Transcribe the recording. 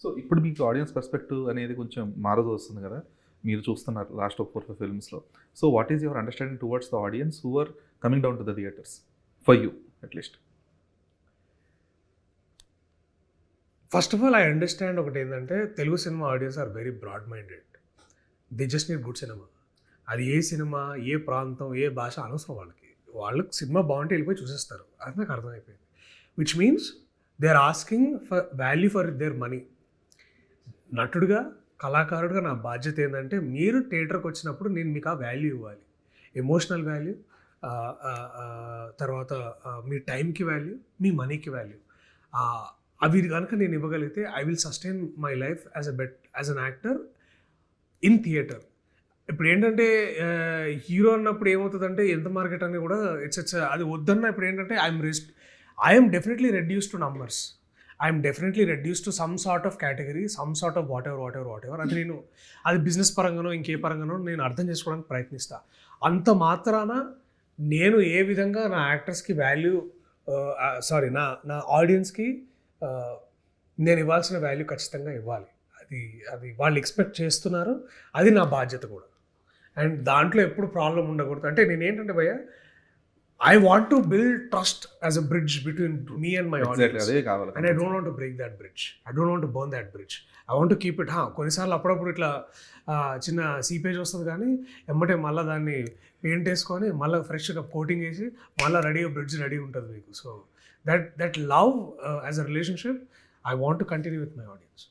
So ఇప్పుడు మీకు audience perspective అనేది కొంచెం మారుతూ వస్తుంది కదా, మీరు చూస్తున్నారు లాస్ట్ ఒక 4-5 ఫిల్మ్స్లో. So what is your understanding towards the audience who are coming down to the theatres for you at least? First of all I understand ఒకటి ఏంటంటే Telugu cinema audience are very broad minded. They just need good cinema. అది ఏ cinema, ఏ ప్రాంతం, ఏ భాష అనవసరం వాళ్ళకి. వాళ్ళకి cinema బాగుంటే వెళ్ళిపోయి చూసేస్తారు. అది నాకు అర్థమైపోయింది. Which means they are asking for value for their money. నటుడుగా, కళాకారుడుగా నా బాధ్యత ఏంటంటే మీరు థియేటర్కి వచ్చినప్పుడు నేను మీకు ఆ వాల్యూ ఇవ్వాలి. ఎమోషనల్ వాల్యూ, తర్వాత మీ టైంకి వాల్యూ, మీ మనీకి వాల్యూ. అవి కనుక నేను ఇవ్వగలిగితే I will sustain my life as an actor in theatre. ఇప్పుడు ఏంటంటే హీరో అన్నప్పుడు ఏమవుతుందంటే ఎంత మార్కెట్ అని కూడా ఇట్స్ అది వద్దన్న. ఇప్పుడు ఏంటంటే I'm definitely reduce two numbers. I'm definitely reduce to some sort of category, some sort of what ever. అది బిజినెస్ పరంగానో ఇంకే పరంగానో నేను అర్థం చేసుకోవడానికి ప్రయత్నిస్తాను. అంత మాత్రాన నేను ఏ విధంగా నా యాక్టర్స్కి వాల్యూ నా ఆడియన్స్కి నేను ఇవ్వాల్సిన వాల్యూ ఖచ్చితంగా ఇవ్వాలి. అది వాళ్ళు ఎక్స్పెక్ట్ చేస్తున్నారు. అది నా బాధ్యత కూడా. అండ్ దాంట్లో ఎప్పుడు ప్రాబ్లం ఉండకూడదు. అంటే నేను ఏంటంటే భయ్య, I want to build trust as a bridge between me and my audience. And I don't want to break that bridge. I don't want to burn that bridge. I want to keep it. కొన్నిసార్లు అప్పుడప్పుడు ఇట్లా చిన్న seepage వస్తుంది, కానీ ఎమ్మటే మళ్ళీ దాన్ని paint వేసుకొని మళ్ళీ ఫ్రెష్గా కోటింగ్ వేసి మళ్ళీ బ్రిడ్జ్ రెడీ ఉంటుంది మీకు. So that love as a relationship I want to continue with my audience.